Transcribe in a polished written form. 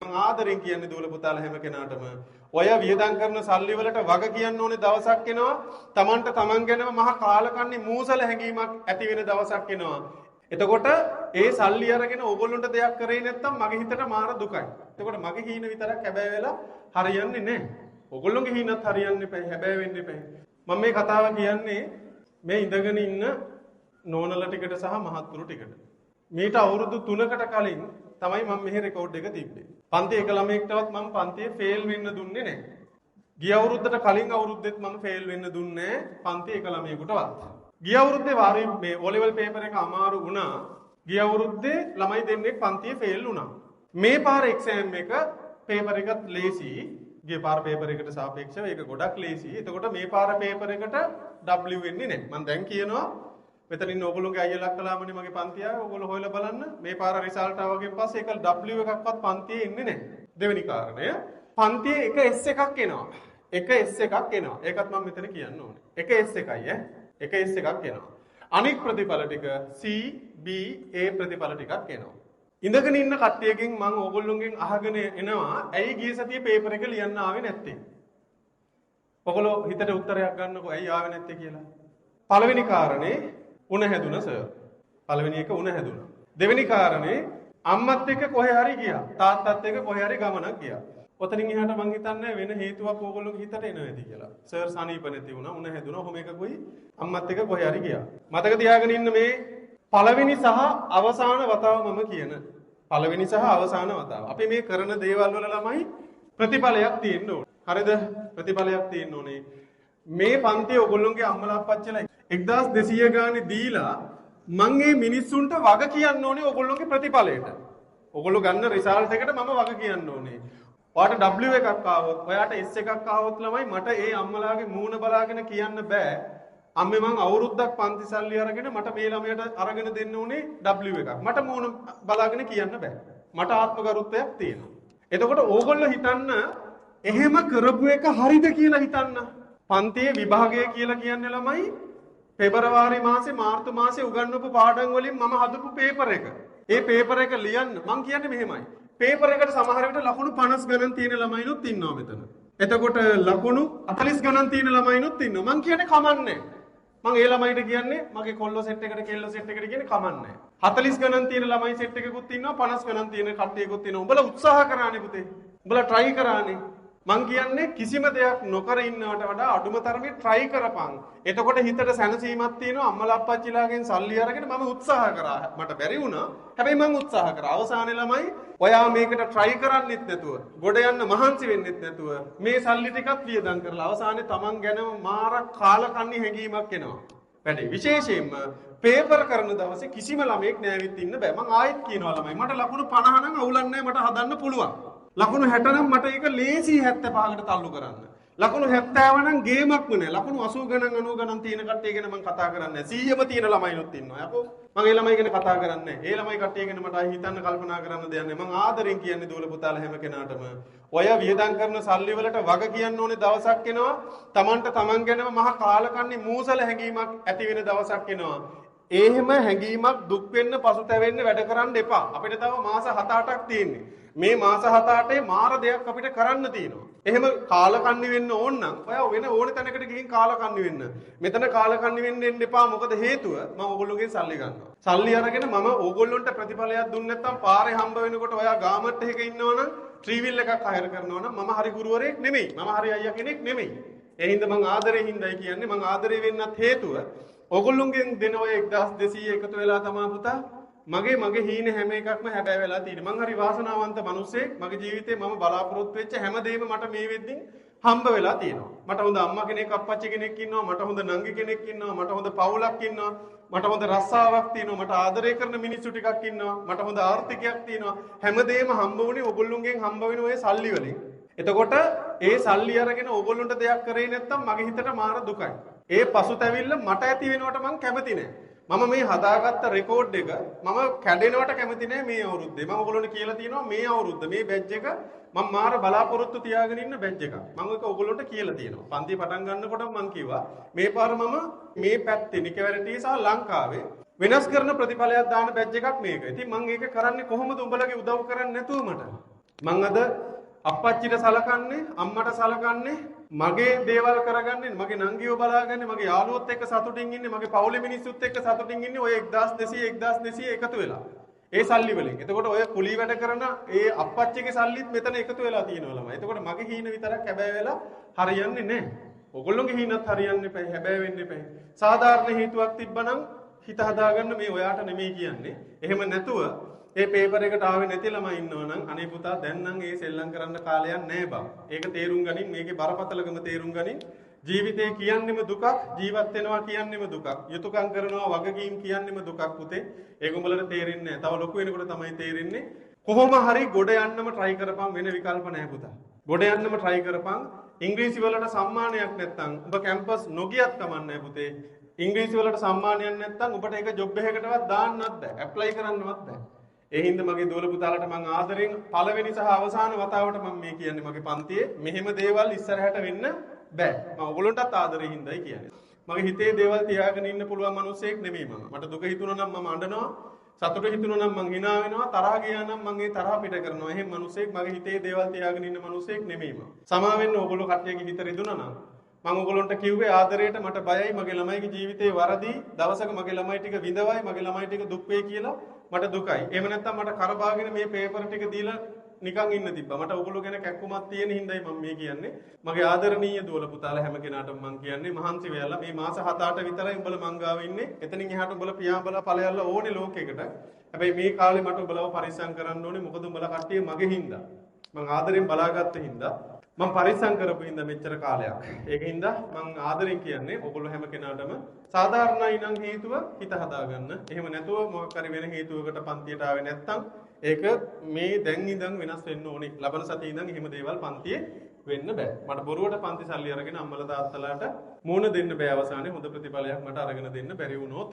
මම ආදරෙන් කියන්නේ දූල පුතාලා හැම කෙනාටම ඔය වියදම් කරන සල්ලි වලට වග කියන්න ඕනේ දවසක් එනවා. Tamanට Taman ගැනම මහා කාලකන්ණි මූසල හැඟීමක් ඇති වෙන දවසක් එනවා. එතකොට ඒ සල්ලි අරගෙන ඕගොල්ලන්ට දෙයක් කරේ නැත්තම් මගේ හිතට මාර දුකයි. එතකොට මගේ හීන විතරක් හැබෑ වෙලා හරියන්නේ නැහැ. ඕගොල්ලෝගේ හීනත් හරියන්නේ නැහැ. හැබෑ වෙන්නේ නැහැ. මම මේ කතාව කියන්නේ මේ ඉඳගෙන ඉන්න නෝනලා ටිකට සහ මහත්තුරු ටිකට. මේට අවුරුදු 3කට කලින් තමයි මම මෙහි රෙකෝඩ් එක තිබ්බේ. පන්ති එක ළමයෙක්ටවත් මම පන්තියේ ෆේල් වෙන්න දුන්නේ නැහැ. ගිය අවුරුද්දට කලින් අවුරුද්දෙත් මම ෆේල් වෙන්න දුන්නේ නැහැ පන්ති එක ළමයෙකුටවත්. ගිය අවුරුද්දේ වාරේ මේ O level paper එක අමාරු වුණා. ගිය අවුරුද්දේ ළමයි දෙන්නෙක් පන්තියේ ෆේල් වුණා. මේ පාර එක්සෑම් එක පේපර් එකත් ලේසි. ගිය පාර පේපර් එකට සාපේක්ෂව ඒක ගොඩක් ලේසි. එතකොට මේ පාර පේපර් එකට W වෙන්නේ නැහැ. මම දැන් කියනවා මෙතන ඉන්න ඕගොල්ලෝගේ අයියලා අක්කලාමනේ මගේ පන්තිය ආවේ. ඕගොල්ලෝ හොයලා බලන්න. මේ පාර රිසල්ට් ආවගෙන් පස්සේ ඒක W එකක්වත් පන්තියේ එන්නේ නැහැ. දෙවෙනි කාරණය පන්තියේ එක S එකක් එනවා. එක S එකක් එනවා. ඒකත් මම මෙතන කියන්න ඕනේ. එක S එකයි ඈ. එක S එකක් එනවා. අනික් ප්‍රතිඵල ටික C B A ප්‍රතිඵල ටිකක් එනවා. ඉඳගෙන ඉන්න කට්ටියකින් මම ඕගොල්ලෝගෙන් අහගෙන එනවා ඇයි ගිය සතියේ පේපර් එක ලියන්න ආවේ නැත්තේ? ඔයගොල්ලෝ හිතට උත්තරයක් ගන්නකො ඇයි ආවේ නැත්තේ කියලා. පළවෙනි කාරණේ උණ හැදුන සර්. පළවෙනි එක උණ හැදුනා. දෙවෙනි කාරණේ අම්මත් එක්ක කොහේ හරි ගියා. තාත්තත් එක්ක කොහේ හරි ගමනක් ගියා. ඔතනින් එහාට මං හිතන්නේ වෙන හේතුවක් ඕගොල්ලෝගේ හිතට එනවා ඇති කියලා. සර් සනීප නැති වුණා, උණ හැදුනා. ඔහොම එකකුයි අම්මත් එක්ක කොහේ හරි ගියා. මතක තියාගෙන ඉන්න මේ පළවෙනි සහ අවසාන වතාව මම කියන. පළවෙනි සහ අවසාන වතාව. අපි මේ කරන දේවල් වල ළමයි ප්‍රතිඵලයක් තියෙන්න ඕනේ. හරිද? ප්‍රතිඵලයක් තියෙන්න ඕනේ. මේ පන්තියේ ඔයගොල්ලෝගේ අම්මලා අප්පච්චිලා 1200 ගානේ දීලා මං මේ මිනිස්සුන්ට වග කියන්න ඕනේ ඔයගොල්ලෝගේ ප්‍රතිඵලයට. ඔයගොල්ලෝ ගන්න රිසල්ට් එකට මම වග කියන්න ඕනේ. ඔයාට W එකක් ආවොත්, ඔයාට S එකක් ආවොත් ළමයි මට ඒ අම්මලාගේ මූණ බලාගෙන කියන්න බෑ. අම්මේ මං අවුරුද්දක් පන්ති සල්ලි අරගෙන මට මේ ළමයට අරගෙන දෙන්න උනේ W එකක්. මට මූණ බලාගෙන කියන්න බෑ. මට ආත්මගරුත්වයක් තියෙනවා. එතකොට ඕගොල්ලෝ හිතන්න එහෙම කරපු එක හරිද කියලා හිතන්න. පන්තියේ විභාගය කියලා කියන්නේ ළමයි පෙබරවාරි මාසේ මාර්තු මාසේ උගන්වපු පාඩම් වලින් මම හදපු පේපර් එක. ඒ පේපර් එක ලියන්න මං කියන්නේ මෙහෙමයි. පේපර් එකට සමහර විට ලකුණු 50 ගණන් තියෙන ළමයිනුත් ඉන්නවා මෙතන. එතකොට ලකුණු 40 ගණන් තියෙන ළමයිනුත් ඉන්නවා. මං කියන්නේ කමන්නේ. මං ඒ ළමයිට කියන්නේ මගේ කොල්ලෝ සෙට් එකට කෙල්ලෝ සෙට් එකට කියන්නේ කමන්නේ. 40 ගණන් තියෙන ළමයි සෙට් එකකුත් ඉන්නවා 50 ගණන් තියෙන කට්ටියකුත් ඉන්නවා. උඹලා උත්සාහ කරානේ පුතේ. උඹලා try කරානේ. මං කියන්නේ කිසිම දෙයක් නොකර ඉන්නවට වඩා අඩුම තරමේ try කරපන්. එතකොට හිතට සැනසීමක් තියෙනවා අම්මලා අප්පච්චිලාගෙන් සල්ලි අරගෙන මම උත්සාහ කරා. මට බැරි වුණා. හැබැයි මං උත්සාහ කරා. අවසානයේ ළමයි ඔයා මේකට try කරන්නෙත් නැතුව, ගොඩ යන්න මහන්සි වෙන්නෙත් නැතුව මේ සල්ලි ටිකක් වියදම් කරලා අවසානයේ Taman ගැනම මාර කාලකන්ණි හැඟීමක් එනවා. වැඩි විශේෂයෙන්ම පේපර් කරන දවසේ කිසිම ළමෙක් නෑවිත් ඉන්න බෑ. මං ආයෙත් කියනවා ළමයි මට ලකුණු 50 නම් අවුලක් නෑ මට හදන්න පුළුවන්. ලකුණු 60 නම් මට ඒක ලේසි 75කට තල්ලු කරන්න. ලකුණු 70 නම් ගේමක්ම නෑ. ලකුණු 80 ගණන් 90 ගණන් තියෙන කට්ටිය ගැන මම කතා කරන්නේ නෑ. 100ම තියෙන ළමයිනුත් ඉන්නවා. යකෝ මම ඒ ළමයි ගැන කතා කරන්නේ නෑ. ඒ ළමයි කට්ටිය ගැන මට හිතන්න කල්පනා කරන්න දෙයක් නෑ. මම ආදරෙන් කියන්නේ දූල පුතාලා හැම කෙනාටම ඔය වියදම් කරන සල්ලි වලට වග කියන්න ඕනේ දවසක් එනවා. Tamanට Taman ගැනම මහා කාලකන්ණි මූසල හැඟීමක් ඇති වෙන දවසක් එනවා. එහෙම හැඟීමක් දුක් වෙන්න පසුතැවෙන්න වැඩ කරන්න එපා. අපිට තව මාස 7-8ක් තියෙන්නේ. මේ මාස 7-8 මාර දෙයක් අපිට කරන්න තියෙනවා. එහෙම කාලකන්ණි වෙන්න ඕන නම් ඔයා වෙන ඕනේ තැනකට ගිහින් කාලකන්ණි වෙන්න. මෙතන කාලකන්ණි වෙන්න එන්න එපා. මොකද හේතුව මම ඕගොල්ලෝගෙන් සල්ලි ගන්නවා. සල්ලි අරගෙන මම ඕගොල්ලොන්ට ප්‍රතිඵලයක් දුන්නේ නැත්නම් පාරේ හම්බ වෙනකොට ඔයා ගාමට් එකක ඉන්නවනම් ට්‍රීවිල් එකක් හයර් කරනවා නම් මම හරි ගුරුවරයෙක් නෙමෙයි. මම හරි අයියා කෙනෙක් නෙමෙයි. ඒ හින්දා මං ආදරේ හින්දායි කියන්නේ. මං ආදරේ වෙන්නත් හේතුව ඕගොල්ලොන්ගෙන් දෙන ඔය 1200 එකතු වෙලා තමයි පුතා මගේ හීන හැම එකක්ම හැබෑ වෙලා තියෙන්නේ. මං හරි වාසනාවන්ත මිනිස්සෙක්. මගේ ජීවිතේ මම බලාපොරොත්තු වෙච්ච හැමදේම මට මේ වෙද්දින් හම්බ වෙලා තියෙනවා. මට හොඳ අම්මා කෙනෙක් අප්පච්චි කෙනෙක් ඉන්නවා. මට හොඳ නංගි කෙනෙක් ඉන්නවා. මට හොඳ පවුලක් ඉන්නවා. මට හොඳ රස්සාවක් තියෙනවා. මට ආදරය කරන මිනිස්සු ටිකක් ඉන්නවා. මට හොඳ ආර්ථිකයක් තියෙනවා. හැමදේම හම්බ වුණේ ඕගොල්ලොන්ගෙන් හම්බ වෙන ඔය සල්ලි වලින්. එතකොට ඒ සල්ලි අරගෙන ඕගොල්ලොන්ට දෙයක් කරේ නැත්තම් මගේ හිතට මාර දුකයි. ඒ පසුතැවිල්ල මට ඇති වෙනවට මං කැමති නෑ. මම මේ හදාගත්ත රෙකෝඩ් එක මම කැඩෙනවට කැමති නෑ මේ අවුරුද්දේ. මම ඔයගොල්ලෝට කියලා තියෙනවා මේ අවුරුද්ද මේ බැච් එක මම මාර බලාපොරොත්තු තියාගෙන ඉන්න බැච් එකක්. මම ඒක ඔයගොල්ලෝට කියලා තියෙනවා. පන්ති පටන් ගන්නකොට මම කිව්වා මේ පාර මම මේ පැත්තේ නිකවැරටි සහ ලංකාවේ වෙනස් කරන ප්‍රතිඵලයක් දාන බැච් එකක් මේක. ඉතින් මම ඒක කරන්නේ කොහොමද උඹලගේ උදව් කරන්නේ නැතුව මට? මං අද අප්පච්චිට සලකන්නේ අම්මට සලකන්නේ මගේ දේවල් කරගන්නේ මගේ නංගිව බලාගන්නේ මගේ යාළුවොත් එක්ක සතුටින් ඉන්නේ මගේ පවුලේ මිනිස්සුත් එක්ක සතුටින් ඉන්නේ ඔය 1200 1200 එකතු වෙලා. ඒ සල්ලි වලින්. එතකොට ඔය කුලී වැඩ කරන ඒ අප්පච්චිගේ සල්ලිත් මෙතන එකතු වෙලා තියෙනවා ළමයි. එතකොට මගේ හීන විතරක් හැබැයි වෙලා හරියන්නේ නැහැ. ඔයගොල්ලෝගේ හීනත් හරියන්නේ නැහැ. හැබැයි වෙන්නේ නැහැ. සාධාරණ හේතුවක් තිබ්බනම් හිත හදාගන්න මේ ඔයාට නෙමෙයි කියන්නේ. එහෙම නැතුව ඒ පේපර් එකට ආවේ නැති ළමයි ඉන්නවනම් අනේ පුතා දැන් නම් ඒ සෙල්ලම් කරන්න කාලයක් නැහැ බං. ඒක තේරුම් ගනින් මේකේ බරපතලකම තේරුම් ගනින්. ජීවිතේ කියන්නෙම දුකක්, ජීවත් වෙනවා කියන්නෙම දුකක්. යුතුයකම් කරනවා වගකීම් කියන්නෙම දුකක් පුතේ. ඒක උඹලට තේරෙන්නේ නැහැ. තව ලොකු වෙනකොට තමයි තේරෙන්නේ. කොහොම හරි ගොඩ යන්නම try කරපන් වෙන විකල්ප නැහැ පුතා. ගොඩ යන්නම try කරපන්. ඉංග්‍රීසි වලට සම්මානයක් නැත්තම් ඔබ කැම්පස් නොගියත් කමන්නේ පුතේ. ඉංග්‍රීසි වලට සම්මානයක් නැත්තම් ඔබට ඒක ජොබ් එකකටවත් දාන්නවත් බෑ. ඇප්ලයි කරන්නවත් බෑ. ඒ හින්දා මගේ දුවල පුතාලට මම ආදරෙන් පළවෙනි සහ අවසාන වතාවට මම මේ කියන්නේ මගේ පන්තියේ මෙහෙම දේවල් ඉස්සරහට වෙන්න බෑ. මම ඔයගොල්ලන්ටත් ආදරෙන් හින්දායි කියන්නේ. මගේ හිතේ දේවල් තියාගෙන ඉන්න පුළුවන් මිනිස්සෙක් නෙමෙයි මම. මට දුක හිතුණා නම් මම අඬනවා. සතුට හිතුණා නම් මං hina වෙනවා. තරහ ගියා නම් මං ඒ තරහ පිට කරනවා. එහෙම මිනිස්සෙක් මගේ හිතේ දේවල් තියාගෙන ඉන්න මිනිස්සෙක් නෙමෙයි මම. සමා වෙන්න ඔයගොල්ලෝ කට්ටියගේ හිත රිදුනා නම් මම ඔයගොල්ලන්ට කිව්වේ ආදරයට මට බයයි මගේ ළමයිගේ ජීවිතේ වරදී දවසක මගේ ළමයි ටික විඳවයි මගේ ළමයි ටික දුක් වෙයි කියලා මට දුකයි. එහෙම නැත්නම් මට කරපාගෙන මේ පේපර් ටික දීලා නිකන් ඉන්න තිබ්බා. මට ඔයගොල්ලෝ ගැන කැක්කුමක් තියෙන හින්දායි මම මේ කියන්නේ. මගේ ආදරණීය දුවල පුතාලා හැම කෙනාටම මම කියන්නේ මහන්සි වෙලා මේ මාස 7-8 විතරයි උඹලා මං ගාව ඉන්නේ. එතනින් එහාට උඹලා පියාඹලා ඵලයල්ලා ඕනේ ලෝකෙකට. හැබැයි මේ කාලේ මට උඹලව පරිස්සම් කරන්න ඕනේ. මොකද උඹලා කට්ටිය මගේ හින්දා. මං ආදරෙන් බලාගත්ත හින්දා මම පරිස්සම් කරපු හින්දා මෙච්චර කාලයක්. ඒක හින්දා මම ආදරෙන් කියන්නේ ඔයගොල්ලෝ හැම කෙනාටම සාධාරණයි නම් හේතුව හිත හදාගන්න. එහෙම නැතුව මොකක් හරි වෙන හේතුවකට පන්තියට ආවේ නැත්තම් ඒක මේ දැන් ඉඳන් වෙනස් වෙන්න ඕනේ. ලබන සතියේ ඉඳන් එහෙම දේවල් පන්තියේ වෙන්න බෑ. මට බොරුවට පන්ති සල්ලි අරගෙන අම්මලා තාත්තලාට මූණ දෙන්න බෑ අවසානයේ හොඳ ප්‍රතිඵලයක් මට අරගෙන දෙන්න බැරි වුණොත්